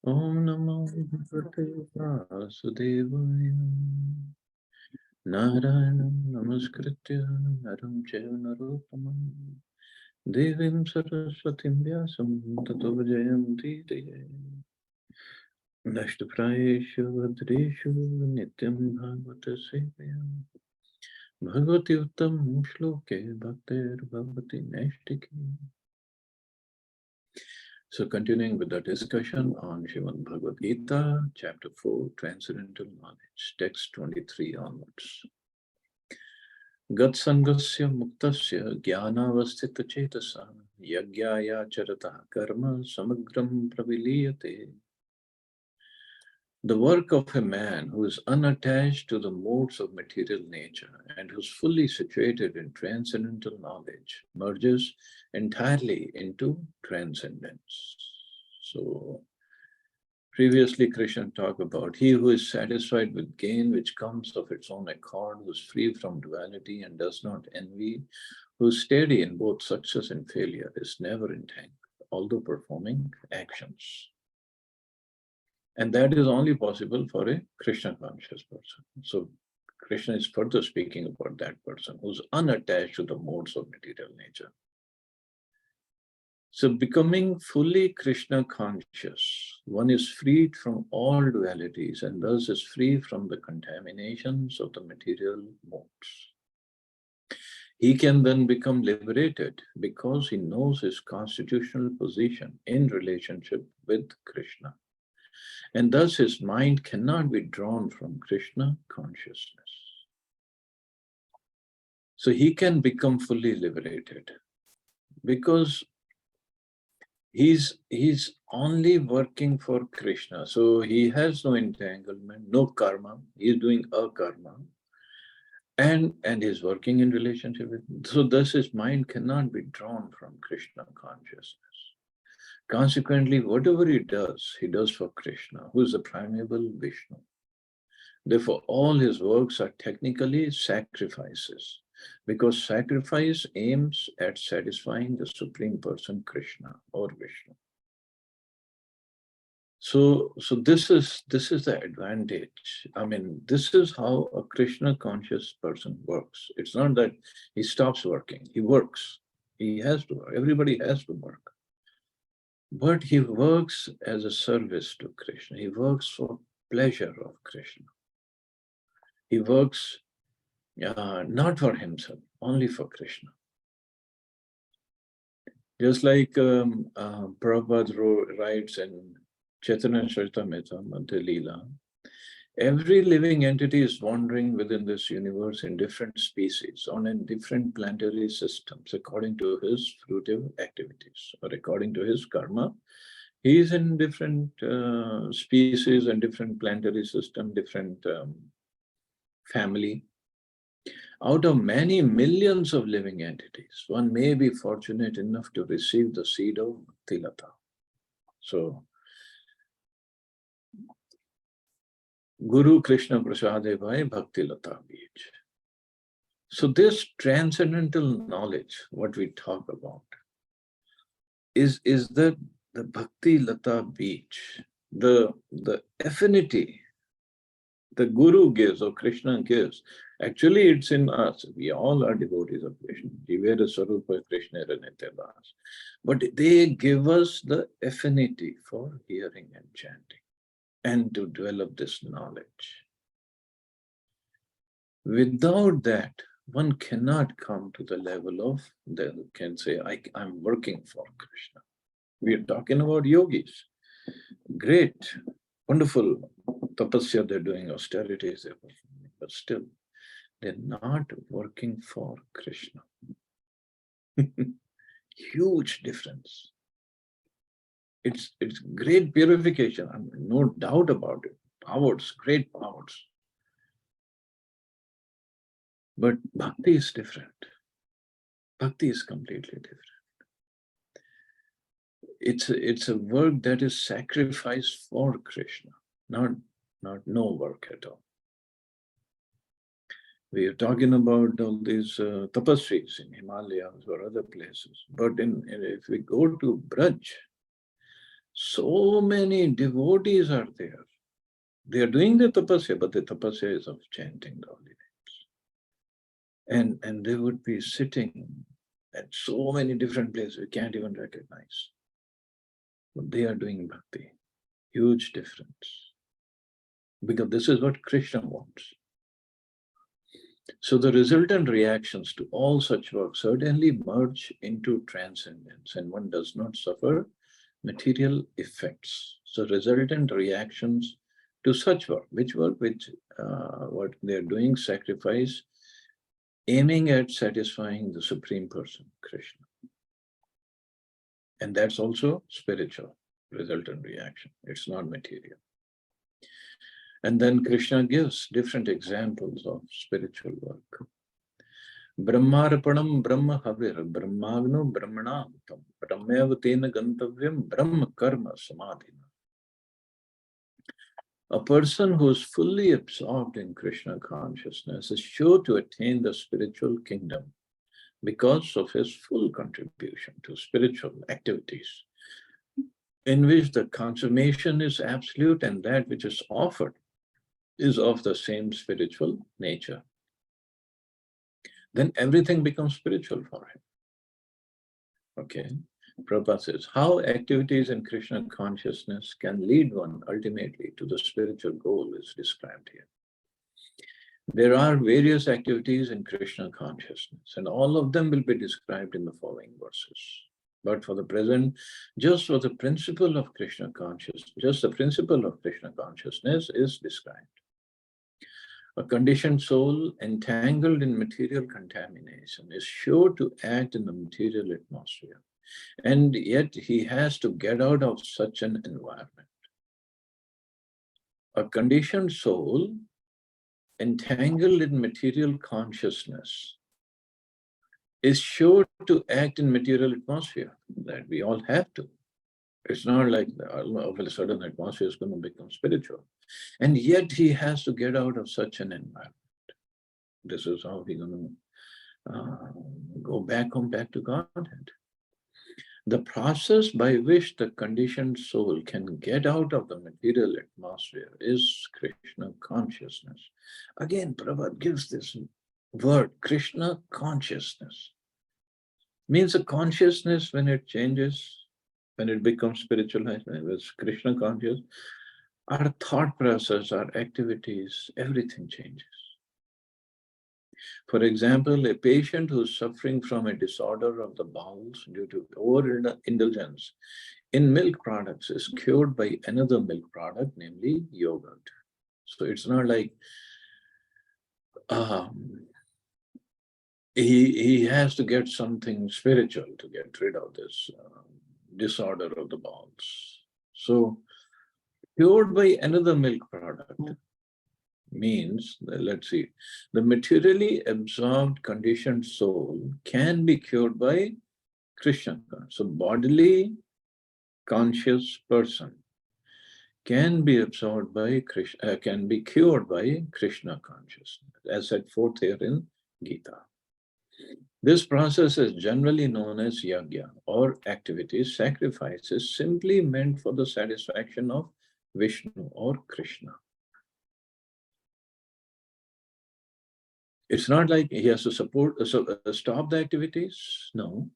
Om Namo Bhagavate Vasudevaya. Narayanam Namaskritya Naram Chaiva Narottamam Devim Saraswatim Vyasam Tato Jayanti Jayate. Nashtaprayeshu Vadreshu Nityam Bhagavata Sevayam Bhagavati Uttam Shloke Bhaktir Bhavati Nashtiki. So continuing with the discussion on Srimad Bhagavad Gita, chapter 4, Transcendental Knowledge, text 23 onwards. Gat sangasya muktasya jnanavastita chetasa yagyaya charata karma samagram praviliyate. The work of a man who is unattached to the modes of material nature and who is fully situated in transcendental knowledge merges entirely into transcendence. So, previously Krishna talked about he who is satisfied with gain which comes of its own accord, who is free from duality and does not envy, who is steady in both success and failure, is never entangled, although performing actions. And that is only possible for a Krishna conscious person. So Krishna is further speaking about that person who's unattached to the modes of material nature. So becoming fully Krishna conscious, one is freed from all dualities and thus is free from the contaminations of the material modes. He can then become liberated because he knows his constitutional position in relationship with Krishna. And thus his mind cannot be drawn from Krishna consciousness. So he can become fully liberated because he's only working for Krishna. So he has no entanglement, no karma. He's doing a karma. And he's working in relationship with, so thus his mind cannot be drawn from Krishna consciousness. Consequently, whatever he does for Krishna, who is the primeval Vishnu. Therefore, all his works are technically sacrifices, because sacrifice aims at satisfying the Supreme Person, Krishna or Vishnu. So this is the advantage. I mean, this is how a Krishna conscious person works. It's not that he stops working, he works. He has to work. Everybody has to work. But he works as a service to Krishna. He works for pleasure of Krishna. He works not for himself, only for Krishna. Just like Prabhupada writes in Chaitanya Charitamrita, Madhya Leela, every living entity is wandering within this universe in different species, on in different planetary systems, according to his fruitive activities, or according to his karma. He is in different species and different planetary system, different family. Out of many millions of living entities, one may be fortunate enough to receive the seed of Bhakti-lata. So, Guru Krishna Prasade Bhai Bhakti-lata Beej. So this transcendental knowledge, what we talk about, is the Bhakti-lata Beej, the affinity the Guru gives or Krishna gives. Actually, it's in us. We all are devotees of Krishna. Jivera Sarupa Krishna Nityadas. But they give us the affinity for hearing and chanting and to develop this knowledge. Without that, one cannot come to the level of, they can say, I'm working for Krishna. We are talking about yogis. Great, wonderful tapasya they're doing, austerities they're performing, but still, they're not working for Krishna. Huge difference. It's great purification, I mean, no doubt about it. Powers, great powers. But bhakti is different. Bhakti is completely different. It's a work that is sacrificed for Krishna, not no work at all. We are talking about all these tapasvis in Himalayas or other places. But if we go to Braj, So many devotees are there. They are doing the tapasya, but the tapasya is of chanting the holy names. And they would be sitting at so many different places we can't even recognize. But they are doing bhakti. Huge difference. Because this is what Krishna wants. So the resultant reactions to all such work certainly merge into transcendence, and one does not suffer material effects. So resultant reactions to such work, which what they're doing, sacrifice, aiming at satisfying the Supreme Person, Krishna. And that's also spiritual resultant reaction. It's not material. And then Krishna gives different examples of spiritual work. Brahmarpanam Brahma Havir, Brahmagno Brahmanamtam, Brahmavatena Gantavyam, Brahma Karma Samadhina. A person who is fully absorbed in Krishna consciousness is sure to attain the spiritual kingdom because of his full contribution to spiritual activities, in which the consummation is absolute and that which is offered is of the same spiritual nature. Then everything becomes spiritual for him. Okay. Prabhupada says, how activities in Krishna consciousness can lead one ultimately to the spiritual goal is described here. There are various activities in Krishna consciousness, and all of them will be described in the following verses. But for the present, just for the principle of Krishna consciousness, just the principle of Krishna consciousness is described. A conditioned soul entangled in material contamination is sure to act in the material atmosphere, and yet he has to get out of such an environment. A conditioned soul entangled in material consciousness is sure to act in material atmosphere, that we all have to. It's not like all of a sudden atmosphere is going to become spiritual. And yet he has to get out of such an environment. This is how he's going to go back to Godhead. The process by which the conditioned soul can get out of the material atmosphere is Krishna consciousness. Again, Prabhupada gives this word, Krishna consciousness. Means a consciousness when it changes, when it becomes spiritualized, when it's Krishna conscious, our thought process, our activities, everything changes. For example, a patient who is suffering from a disorder of the bowels due to overindulgence in milk products is cured by another milk product, namely yogurt. So it's not like he has to get something spiritual to get rid of this disorder of the bowels. So cured by another milk product means, let's see, the materially absorbed conditioned soul can be cured by Krishna. So bodily conscious person can be absorbed by Krishna, can be cured by Krishna consciousness, as set forth here in Gita. This process is generally known as yajna, or activities, sacrifices simply meant for the satisfaction of Vishnu or Krishna. It's not like he has to stop the activities. No,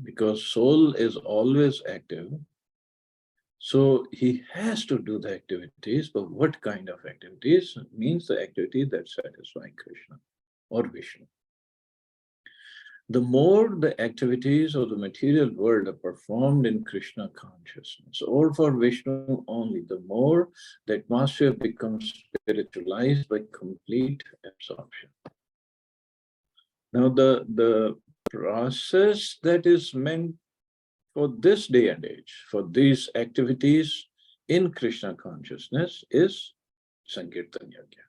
because soul is always active. So he has to do the activities, but what kind of activities? Means the activity that satisfies Krishna or Vishnu. The more the activities of the material world are performed in Krishna consciousness or for Vishnu only, the more the atmosphere becomes spiritualized by complete absorption. Now, the process that is meant for this day and age, for these activities in Krishna consciousness is Sankirtan Yajna.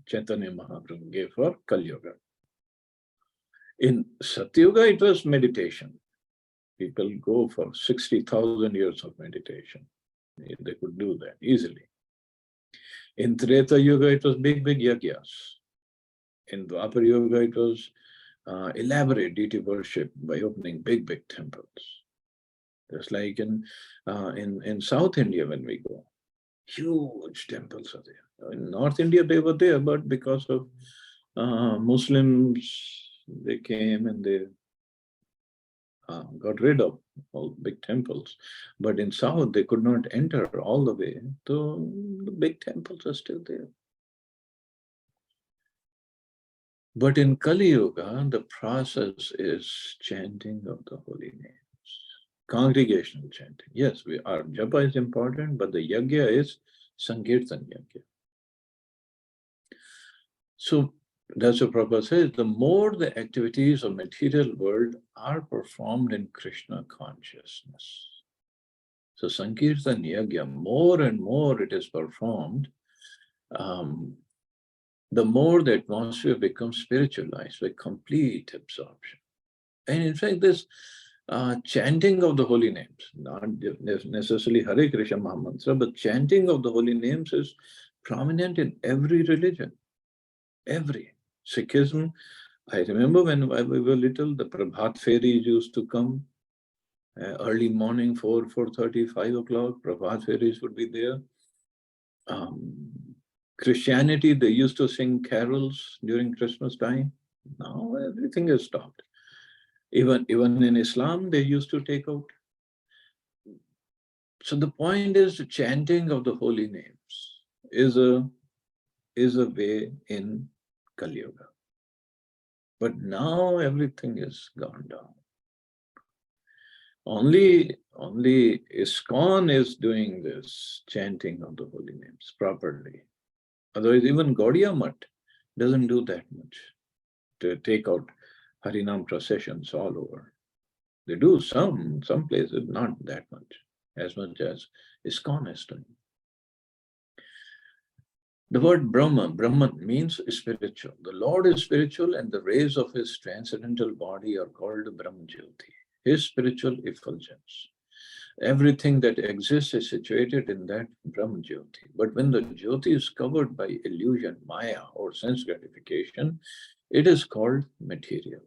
Chaitanya Mahaprabhu gave for Kali Yuga. In Satyuga, it was meditation. People go for 60,000 years of meditation. They could do that easily. In Treta Yuga, it was big yajnas. In Dwapar Yuga, it was elaborate deity worship by opening big temples. Just like in South India when we go, huge temples are there. In North India they were there, but because of Muslims, they came and they got rid of all big temples. But in South, they could not enter all the way. So the big temples are still there. But in Kali Yuga, the process is chanting of the holy names, congregational chanting. Yes, our japa is important, but the yajna is Sankirtan yajna. So that's what Prabhupada says, the more the activities of material world are performed in Krishna consciousness. So Sankirtan Yajna, more and more it is performed, the more the atmosphere becomes spiritualized by complete absorption. And in fact, this chanting of the holy names, not necessarily Hare Krishna Mahamantra, but chanting of the holy names is prominent in every religion, every. Sikhism, I remember when we were little, the Prabhat Fairies used to come early morning, 4:30, 5 o'clock, Prabhat Fairies would be there. Christianity, they used to sing carols during Christmas time. Now everything has stopped. Even in Islam, they used to take out. So the point is, the chanting of the holy names is a way in Kali Yuga. But now everything is gone down. Only ISKCON is doing this chanting of the holy names properly. Otherwise, even Gaudiya Math doesn't do that much to take out Harinam processions all over. They do some places, not that much as ISKCON is doing. The word Brahman means spiritual. The Lord is spiritual, and the rays of his transcendental body are called Brahmajyoti, his spiritual effulgence. Everything that exists is situated in that Brahmajyoti. But when the Jyoti is covered by illusion, Maya, or sense gratification, it is called material.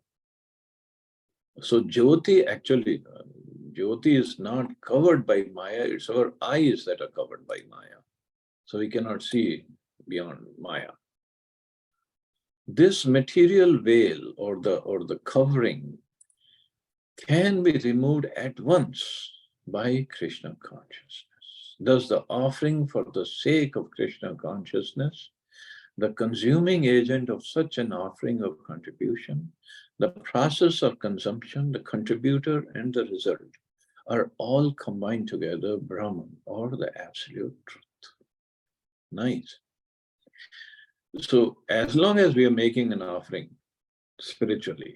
So Jyoti actually, Jyoti is not covered by Maya, it's our eyes that are covered by Maya. So we cannot see beyond Maya. This material veil or the covering can be removed at once by Krishna consciousness. Thus, the offering for the sake of Krishna consciousness, the consuming agent of such an offering of contribution, the process of consumption, the contributor, and the result are all combined together, Brahman, or the absolute truth. Nice. So as long as we are making an offering spiritually,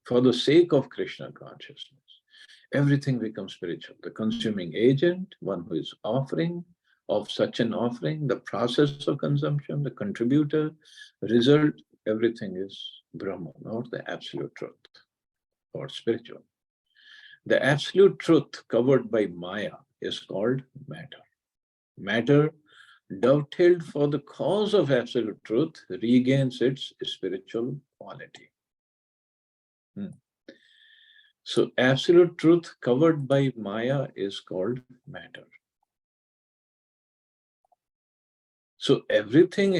for the sake of Krishna consciousness, everything becomes spiritual. The consuming agent, one who is offering of such an offering, the process of consumption, the contributor, result, everything is Brahman, or the absolute truth, or spiritual. The absolute truth covered by Maya is called matter. Matter, dovetailed for the cause of absolute truth, regains its spiritual quality. So absolute truth covered by Maya is called matter. So everything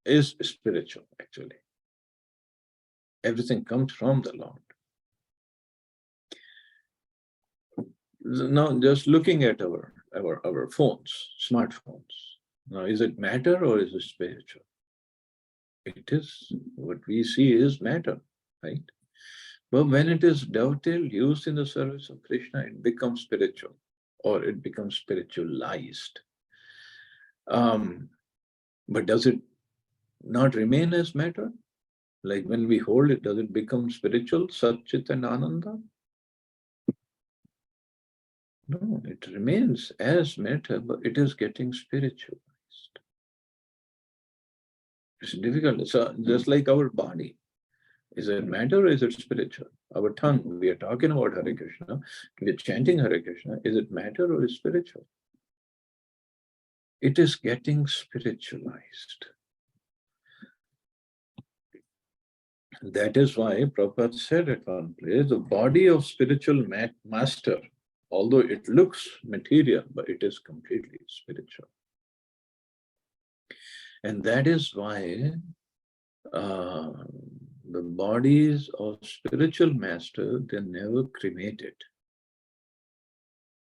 is spiritual, actually. Everything comes from the Lord. Now, just looking at our phones, smartphones. Now, is it matter or is it spiritual? It is, what we see is matter, right? But when it is dovetailed, used in the service of Krishna, it becomes spiritual, or it becomes spiritualized. But does it not remain as matter? Like when we hold it, does it become spiritual, Sat, Chit, and Ananda? No, it remains as matter, but it is getting spiritualized. It's difficult. So just like our body, is it matter or is it spiritual? Our tongue, we are talking about Hare Krishna, we are chanting Hare Krishna. Is it matter or is spiritual? It is getting spiritualized. That is why Prabhupada said at one place, the body of spiritual master, although it looks material, but it is completely spiritual. And that is why the bodies of spiritual master, they're never cremated.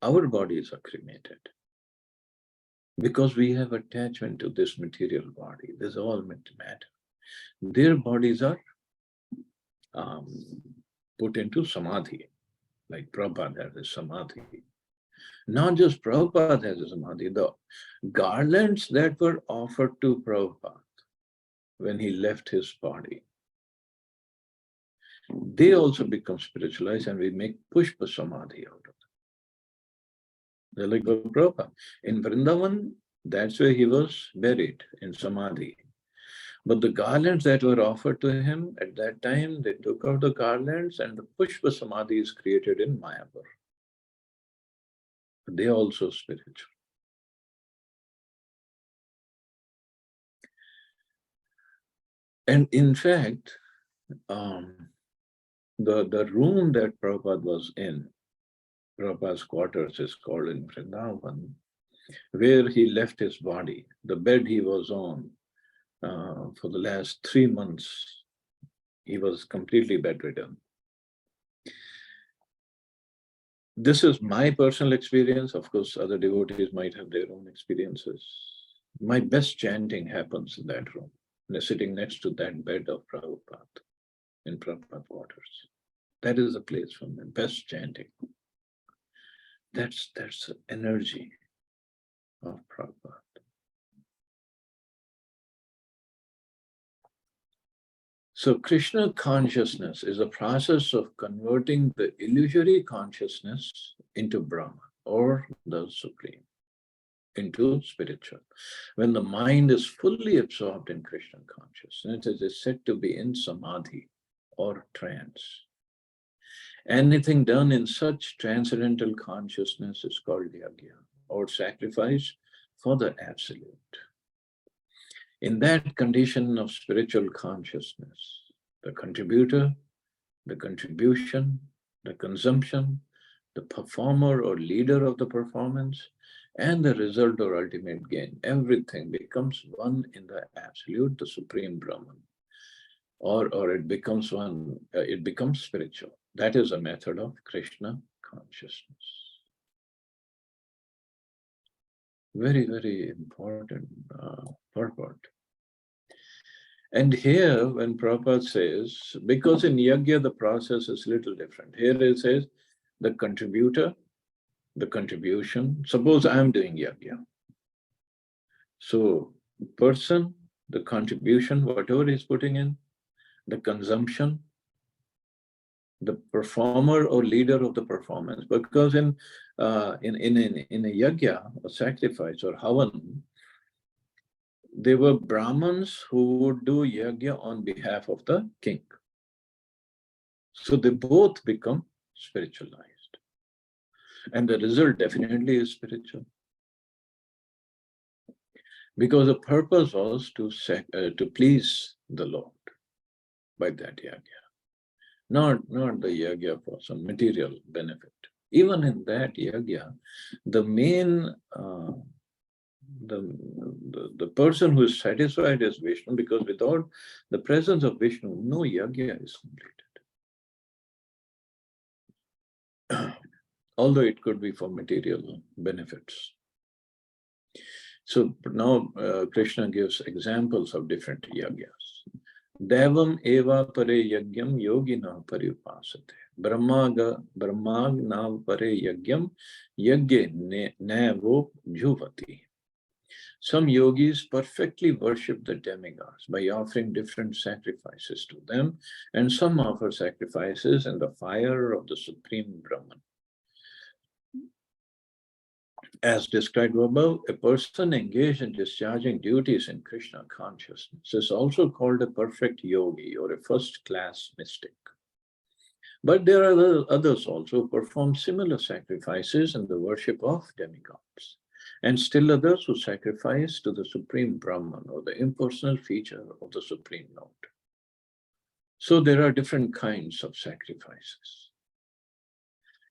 Our bodies are cremated because we have attachment to this material body. This is all matter. Their bodies are put into samadhi, like Prabhupada has a samadhi. Not just Prabhupada has a samadhi, the garlands that were offered to Prabhupada when he left his body, they also become spiritualized, and we make pushpa samadhi out of them. They're like Prabhupada. In Vrindavan, that's where he was buried, in samadhi. But the garlands that were offered to him at that time, they took out the garlands, and the pushpa samadhi is created in Mayapur. They are also spiritual. And in fact, the room that Prabhupada was in, Prabhupada's quarters is called in Vrindavan, where he left his body, the bed he was on for the last 3 months, he was completely bedridden. This is my personal experience. Of course, other devotees might have their own experiences. My best chanting happens in that room, sitting next to that bed of Prabhupada in Prabhupada quarters. That is the place for my best chanting. That's the energy of Prabhupada. So Krishna consciousness is a process of converting the illusory consciousness into Brahman, or the Supreme, into spiritual. When the mind is fully absorbed in Krishna consciousness, it is said to be in samadhi or trance. Anything done in such transcendental consciousness is called yajna, or sacrifice for the absolute. In that condition of spiritual consciousness, the contributor, the contribution, the consumption, the performer or leader of the performance, and the result or ultimate gain, everything becomes one in the absolute, the Supreme Brahman. Or it becomes one, it becomes spiritual. That is a method of Krishna consciousness. Very, very important purport. And here, when Prabhupada says, because in yajna the process is a little different. Here it says, the contributor, the contribution. Suppose I'm doing yajna. So, person, the contribution, whatever he's putting in, the consumption, the performer or leader of the performance. Because in a yajna, a sacrifice or havan, they were Brahmins who would do yajna on behalf of the king. So they both become spiritualized. And the result definitely is spiritual. Because the purpose was to please the Lord by that yajna. Not the yajna for some material benefit. Even in that yajna, the main the person who is satisfied is Vishnu, because without the presence of Vishnu, no yajna is completed. Although it could be for material benefits. So now Krishna gives examples of different yajnas. Devam eva pare yagyam yogina paripasate. Brahmagna pare yagyam yagye nevo jhuvati. Some yogis perfectly worship the demigods by offering different sacrifices to them, and some offer sacrifices in the fire of the Supreme Brahman. As described above, a person engaged in discharging duties in Krishna consciousness is also called a perfect yogi or a first-class mystic. But there are others also who perform similar sacrifices in the worship of demigods, and still others who sacrifice to the Supreme Brahman or the impersonal feature of the Supreme Lord. So there are different kinds of sacrifices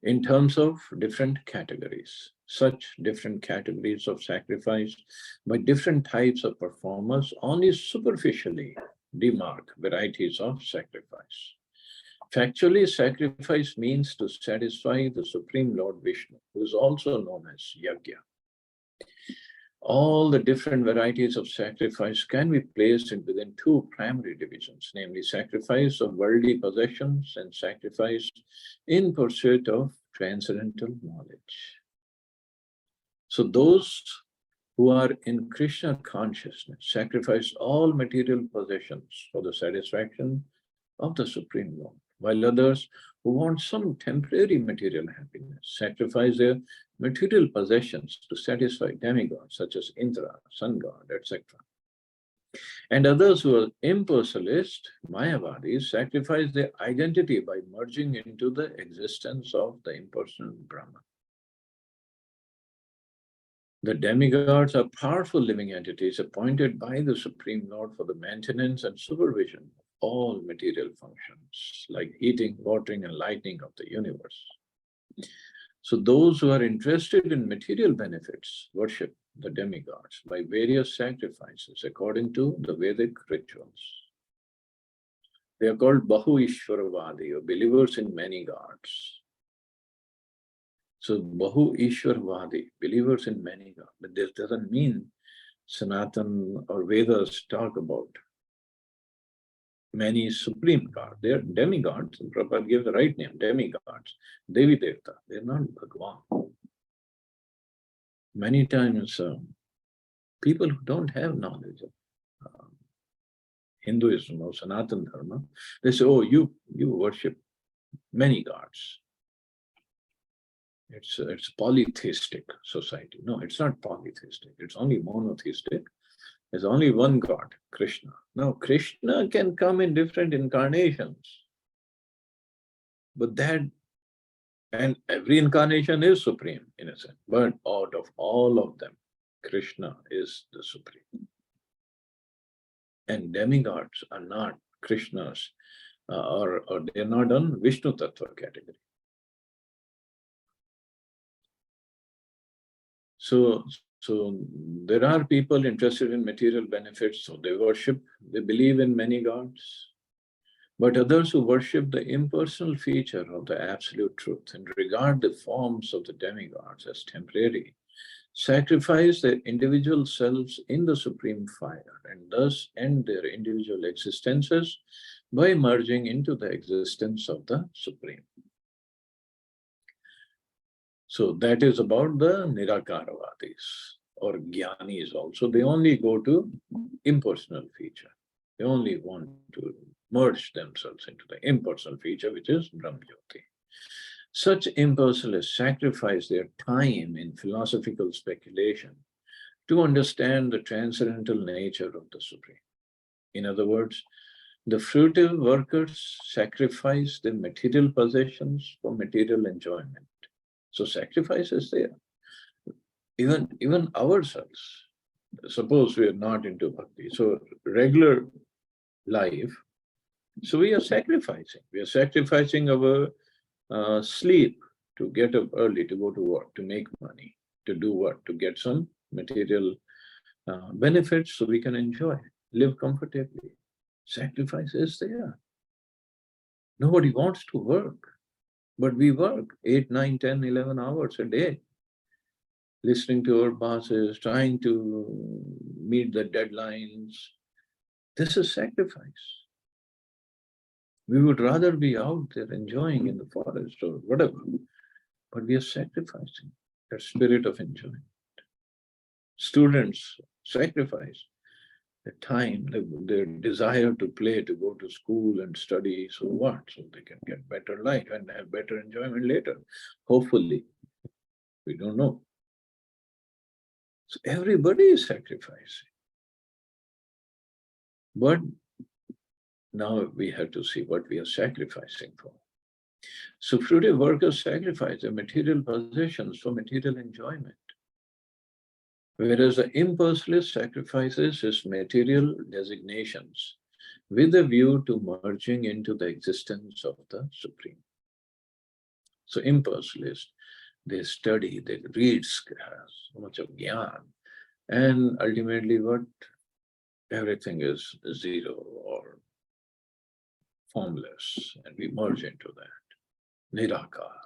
in terms of different categories. Such different categories of sacrifice by different types of performers only superficially demark varieties of sacrifice. Factually, sacrifice means to satisfy the Supreme Lord Vishnu, who is also known as Yajna. All the different varieties of sacrifice can be placed within two primary divisions, namely sacrifice of worldly possessions and sacrifice in pursuit of transcendental knowledge. So those who are in Krishna consciousness sacrifice all material possessions for the satisfaction of the Supreme Lord, while others who want some temporary material happiness sacrifice their material possessions to satisfy demigods such as Indra, sun god, etc. And others who are impersonalist, Mayavadis, sacrifice their identity by merging into the existence of the impersonal Brahman. The demigods are powerful living entities appointed by the Supreme Lord for the maintenance and supervision of all material functions, like heating, watering, and lighting of the universe. So those who are interested in material benefits worship the demigods by various sacrifices according to the Vedic rituals. They are called Bahu Ishvaravadi, or believers in many gods. So Bahu Ishvarvadi, believers in many gods, but this doesn't mean Sanatan or Vedas talk about many supreme gods. They are demigods, and Prabhupada gives the right name, demigods, Devi Devta, they're not Bhagwan. Many times people who don't have knowledge of Hinduism or Sanatan Dharma, they say, oh, you worship many gods. It's polytheistic society. No, it's not polytheistic. It's only monotheistic. There's only one God, Krishna. Now, Krishna can come in different incarnations. But and every incarnation is supreme in a sense. But out of all of them, Krishna is the supreme. And demigods are not Krishna's, or they're not on Vishnu Tattva category. So there are people interested in material benefits, so they worship, they believe in many gods. But others who worship the impersonal feature of the absolute truth and regard the forms of the demigods as temporary, sacrifice their individual selves in the supreme fire and thus end their individual existences by merging into the existence of the Supreme. So that is about the Nirakaravadis or Jnanis also. They only go to impersonal feature. They only want to merge themselves into the impersonal feature, which is Brahmajyoti. Such impersonalists sacrifice their time in philosophical speculation to understand the transcendental nature of the Supreme. In other words, the fruitive workers sacrifice their material possessions for material enjoyment. So sacrifice is there. Even ourselves, suppose we are not into bhakti, so regular life, so we are sacrificing. We are sacrificing our sleep to get up early, to go to work, to make money, to do what? To get some material benefits so we can enjoy, live comfortably. Sacrifice is there. Nobody wants to work, but we work 8, 9, 10, 11 hours a day, listening to our bosses, trying to meet the deadlines. This is sacrifice. We would rather be out there enjoying in the forest or whatever, but we are sacrificing that spirit of enjoyment. Students sacrifice the time, their desire to play, to go to school and study, so what? So they can get better life and have better enjoyment later. Hopefully, we don't know. So everybody is sacrificing. But now we have to see what we are sacrificing for. So fruitive workers sacrifice their material possessions for material enjoyment, whereas the impersonalist sacrifices his material designations, with a view to merging into the existence of the Supreme. So impersonalists, they study, they read so much of Gyan, and ultimately what? Everything is zero or formless, and we merge into that. Nirakar.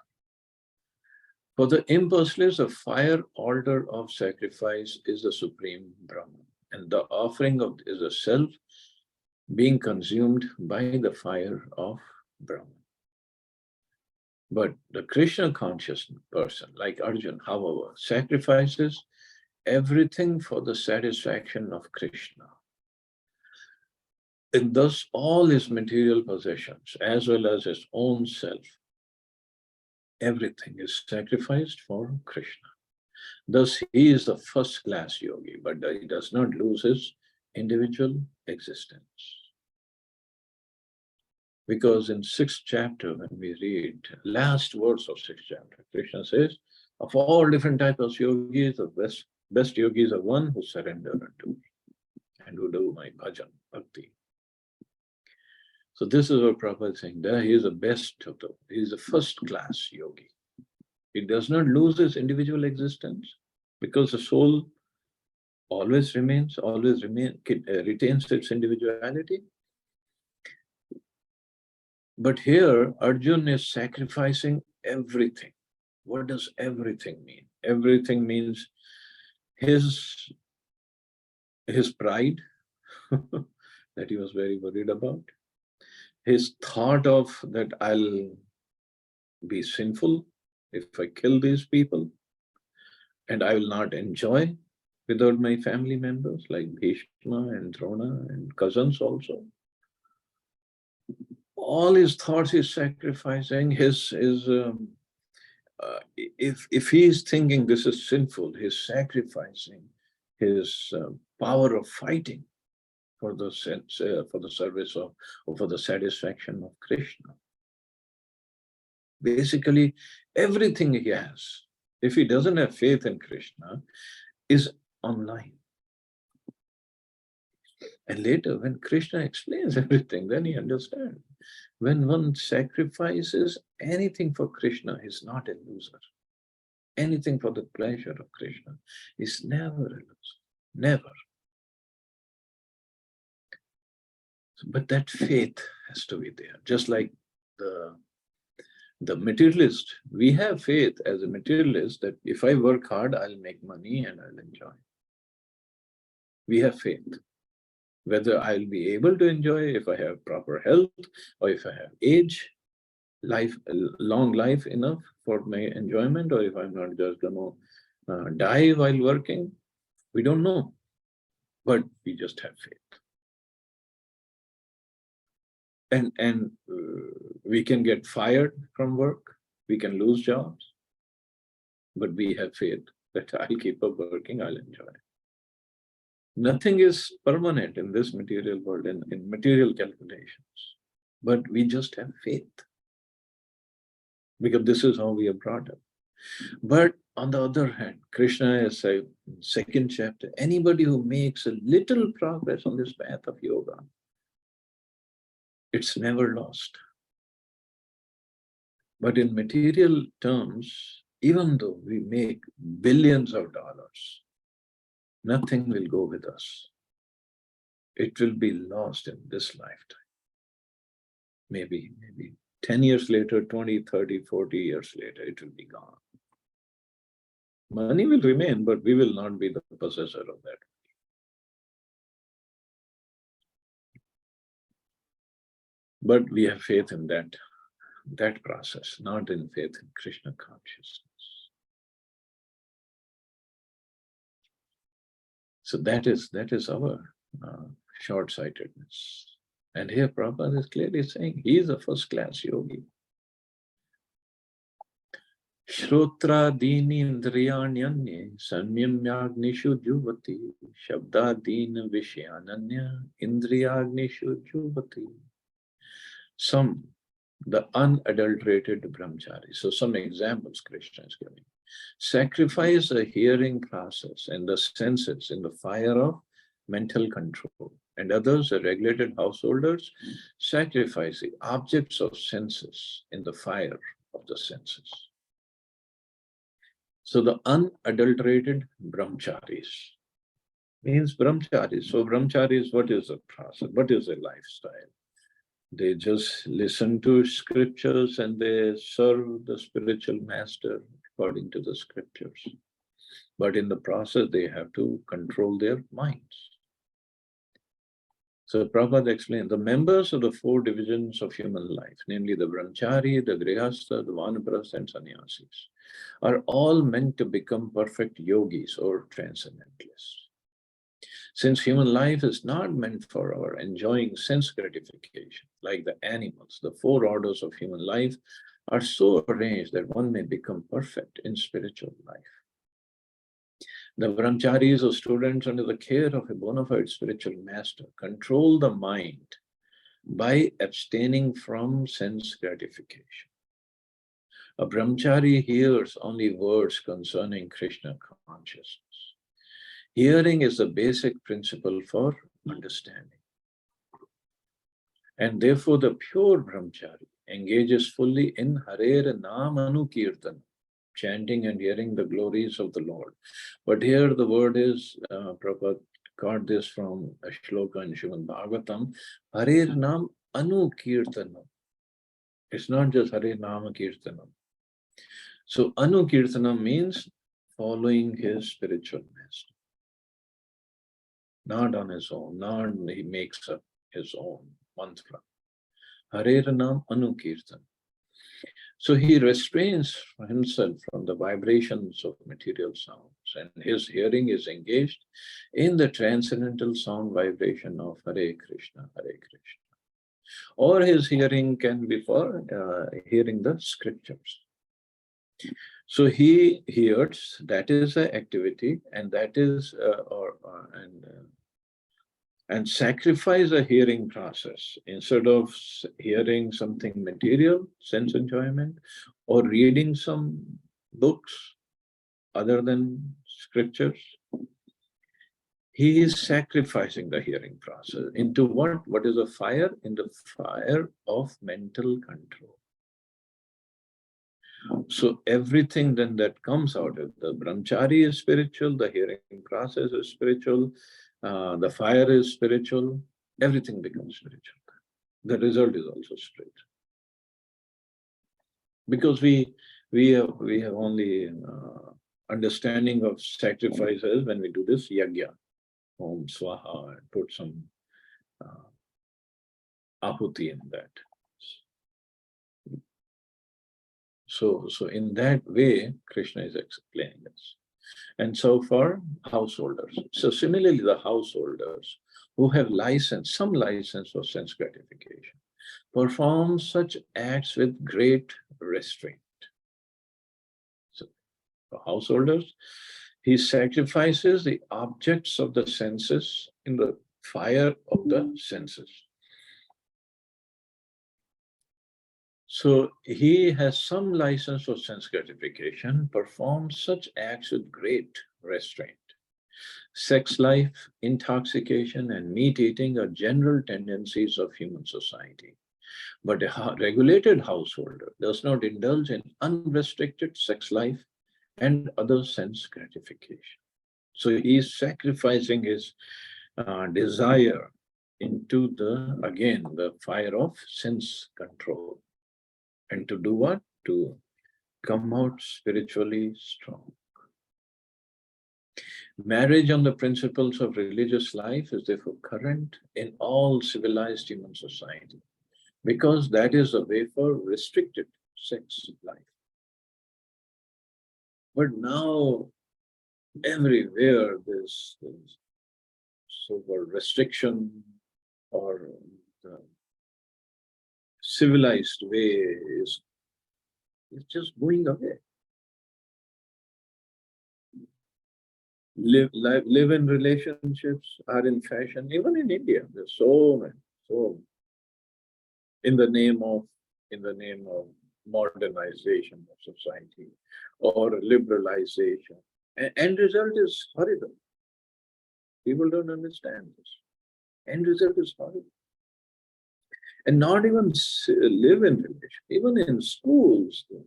For the impersonalists, the fire altar of sacrifice is the supreme Brahman, and the offering of is a self being consumed by the fire of Brahman. But the Krishna conscious person, like Arjun, however, sacrifices everything for the satisfaction of Krishna. And thus all his material possessions, as well as his own self, everything is sacrificed for Krishna. Thus, he is the first-class yogi, but he does not lose his individual existence. Because in 6th chapter, when we read last words of 6th chapter, Krishna says, of all different types of yogis, the best yogis are one who surrender unto me and who do my bhajan, bhakti. So this is what Prabhupada is saying, that he is the best of them. He is the first-class yogi. He does not lose his individual existence because the soul always retains its individuality. But here, Arjun is sacrificing everything. What does everything mean? Everything means his pride that he was very worried about, his thought of that I'll be sinful if I kill these people, and I will not enjoy without my family members like Bhishma and Drona and cousins also. All his thoughts is sacrificing if he is thinking this is sinful, he's sacrificing his power of fighting for the service of, or for the satisfaction of Krishna. Basically, everything he has, if he doesn't have faith in Krishna, is online. And later, when Krishna explains everything, then he understands. When one sacrifices anything for Krishna, he's not a loser. Anything for the pleasure of Krishna is never a loser. Never. But that faith has to be there. Just like the materialist, we have faith as a materialist that if I work hard, I'll make money and I'll enjoy. We have faith. Whether I'll be able to enjoy if I have proper health or if I have age, long life enough for my enjoyment, or if I'm not just going to die while working, we don't know. But we just have faith. And we can get fired from work, we can lose jobs, but we have faith that I'll keep up working, I'll enjoy. Nothing is permanent in this material world, in material calculations, but we just have faith because this is how we are brought up. But on the other hand, Krishna has said in 2nd chapter, anybody who makes a little progress on this path of yoga, it's never lost. But in material terms, even though we make billions of dollars, nothing will go with us. It will be lost in this lifetime. Maybe 10 years later, 20, 30, 40 years later, it will be gone. Money will remain, but we will not be the possessor of that. But we have faith in that process, not in faith in Krishna consciousness. So that is our short-sightedness. And here Prabhupada is clearly saying he is a first-class yogi. Shrotra-dini indriyanyanye samyamyagnishu juvati shabda-dina vishyananya indriyagnishu juvati. Some, the unadulterated brahmachari. So some examples Krishna is giving. Sacrifice a hearing process and the senses in the fire of mental control and others, the regulated householders, sacrifice the objects of senses in the fire of the senses. So the unadulterated brahmacharis means brahmacharis. So brahmacharis, what is the process? What is the lifestyle? They just listen to scriptures and they serve the spiritual master according to the scriptures. But in the process, they have to control their minds. So Prabhupada explained, the members of the four divisions of human life, namely the brahmachari, the grihastha, the vanaprastha, and sannyasis, are all meant to become perfect yogis or transcendentalists. Since human life is not meant for our enjoying sense gratification, like the animals, the four orders of human life are so arranged that one may become perfect in spiritual life. The brahmacharis or students under the care of a bona fide spiritual master control the mind by abstaining from sense gratification. A brahmachari hears only words concerning Krishna consciousness. Hearing is the basic principle for understanding. And therefore the pure brahmachari engages fully in Hare Nam Anukirtan, chanting and hearing the glories of the Lord. But here the word is, Prabhupada got this from a shloka in Srimad Bhagavatam, Hare Nam Anukirtanam. It's not just Hare Nama Kirtanam. So Anukirtanam means following his spiritual master. Not on his own, not he makes up his own mantra. Hare Nam Anukirtan. So he restrains himself from the vibrations of material sounds, and his hearing is engaged in the transcendental sound vibration of Hare Krishna, Hare Krishna. Or his hearing can be for hearing the scriptures. So he hears, that is an activity, and that is, and sacrifice a hearing process instead of hearing something material, sense enjoyment, or reading some books other than scriptures. He is sacrificing the hearing process into what? What is a fire? In the fire of mental control. So everything then that comes out of the brahmachari is spiritual, the hearing process is spiritual, the fire is spiritual, everything becomes spiritual. The result is also spiritual. Because we have only understanding of sacrifices when we do this yagya, Om Swaha, and put some ahuti in that. So in that way, Krishna is explaining this. And so for householders. So similarly, the householders who have some license for sense gratification, perform such acts with great restraint. So for householders, he sacrifices the objects of the senses in the fire of the senses. So he has some license for sense gratification, performs such acts with great restraint. Sex life, intoxication, and meat eating are general tendencies of human society. But a regulated householder does not indulge in unrestricted sex life and other sense gratification. So he is sacrificing his desire into the fire of sense control. And to do what? To come out spiritually strong. Marriage on the principles of religious life is therefore current in all civilized human society, because that is the way for restricted sex life. But now, everywhere there's so-called restriction, or the civilized way is just going away. Live-in relationships are in fashion, even in India. There's so many, in the name of modernization of society or liberalization. And end result is horrible. People don't understand this. End result is horrible. And not even live in relation. Even in schools, the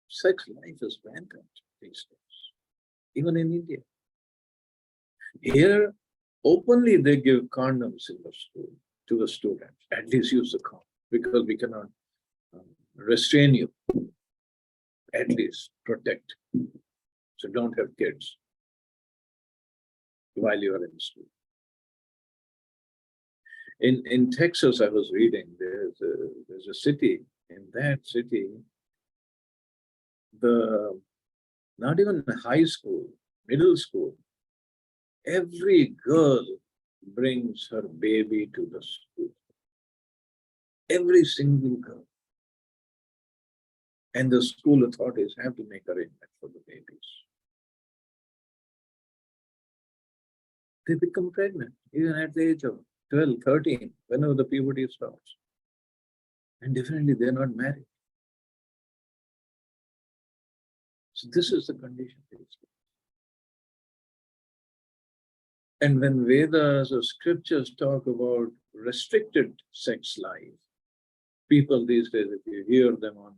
sex life is rampant these days. Even in India. Here, openly they give condoms in the school to the students. At least use the condom, because we cannot restrain you. At least protect. So don't have kids while you are in school. In Texas, I was reading, there's a city. In that city, not even high school, middle school, every girl brings her baby to the school. Every single girl. And the school authorities have to make arrangements for the babies. They become pregnant, even at the age of 12, 13, whenever the puberty starts. And definitely they're not married. So this is the condition. And when Vedas or scriptures talk about restricted sex life, people these days, if you hear them on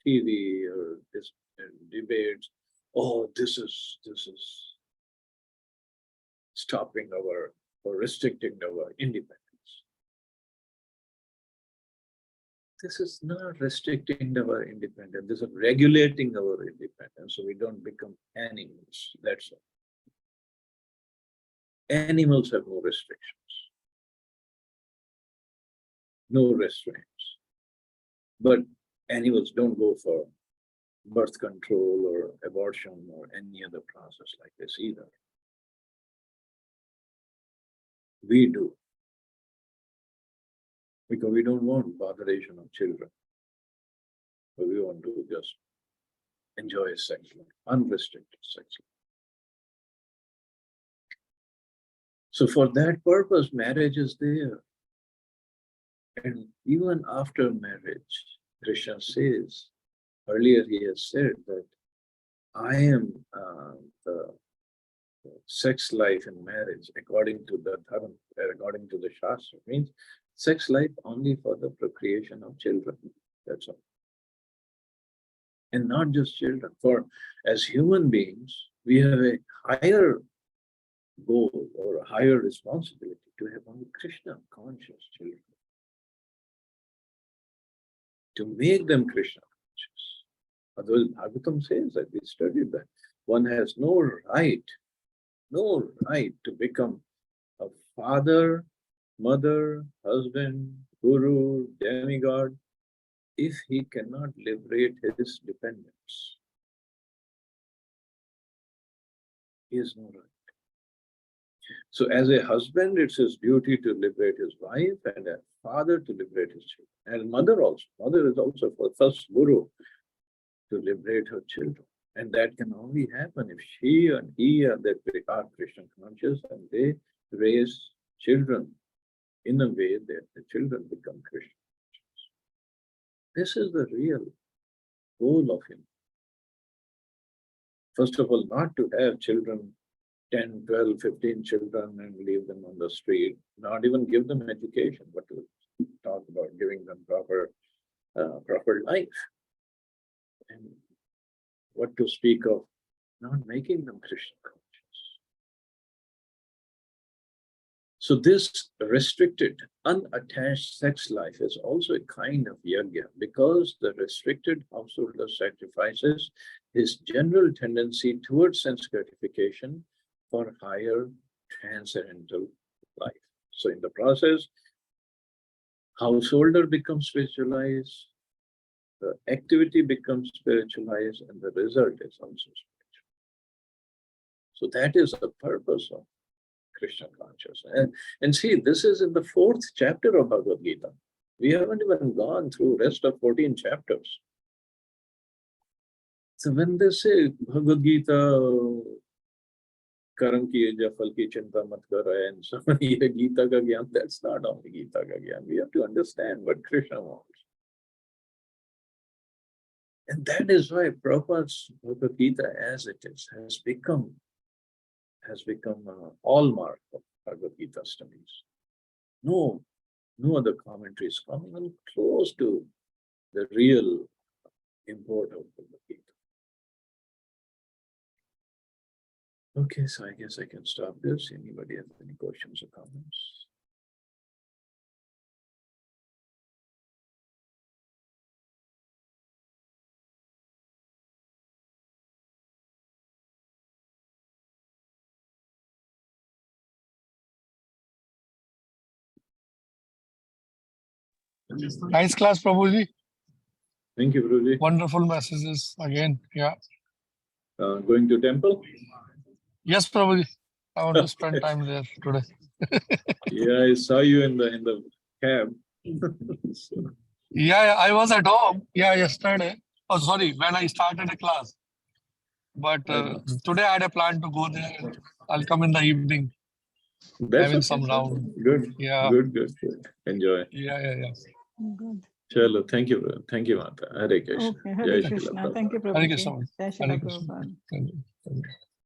TV or debates, oh, this is stopping our or restricting our independence. This is not restricting our independence. This is regulating our independence so we don't become animals. That's all. Animals have no restrictions, no restraints. But animals don't go for birth control or abortion or any other process like this either. We do. Because we don't want botheration of children. But we want to just enjoy sex life, unrestricted sex life. So for that purpose, marriage is there. And even after marriage, Krishna says, earlier he has said that I am the sex life in marriage according to the dharma, according to the Shastra, means sex life only for the procreation of children. That's all. And not just children. For as human beings, we have a higher goal or a higher responsibility to have only Krishna conscious children. To make them Krishna conscious. Otherwise, Bhagavatam says that, we studied that. One has no right to become a father, mother, husband, guru, demigod, if he cannot liberate his dependents. He has no right. So as a husband, it's his duty to liberate his wife, and a father to liberate his children. And mother also. Mother is also for first guru to liberate her children. And that can only happen if she and he are Krishna conscious and they raise children in a way that the children become Krishna conscious. This is the real goal of him. First of all, not to have children, 10, 12, 15 children and leave them on the street, not even give them education, but to talk about giving them proper life. And what to speak of not making them Krishna conscious. So this restricted, unattached sex life is also a kind of yajna, because the restricted householder sacrifices his general tendency towards sense gratification for higher transcendental life. So in the process, householder becomes spiritualized, the activity becomes spiritualized, and the result is also spiritual. So that is the purpose of Krishna consciousness. And see, this is in the 4th chapter of Bhagavad Gita. We haven't even gone through rest of 14 chapters. So when they say Bhagavad Gita, Karam ki fal ki chinta mat kar, and so Gita ka gyan, that's not only Gita ka gyan. We have to understand what Krishna wants. And that is why Prabhupada's Bhagavad Gita as it is has become a hallmark of Bhagavad Gita studies. no other commentary is coming and close to the real import of Bhagavad Gita. Okay, so I guess I can stop this. Anybody have any questions or comments? Nice class, Prabhuji. Thank you, Guruji. Wonderful messages again. Yeah. Going to temple? Yes, Prabhuji. I want to spend time there today. Yeah, I saw you in the cab. So, Yeah, I was at home. Yeah, yesterday. Oh, sorry, when I started a class. But today I had a plan to go there. I'll come in the evening, that's having okay. some round. Good. Yeah. Good. Enjoy. Yeah. Good. Chalo, thank you, thank you, Mata. Hare Krishna. Okay, Hare Jai Srila Krishna. Thank you, Prabhupada. Hare Prabhuji. Krishna. Jai Hare Srila Krishna. Prabhupada. Thank you.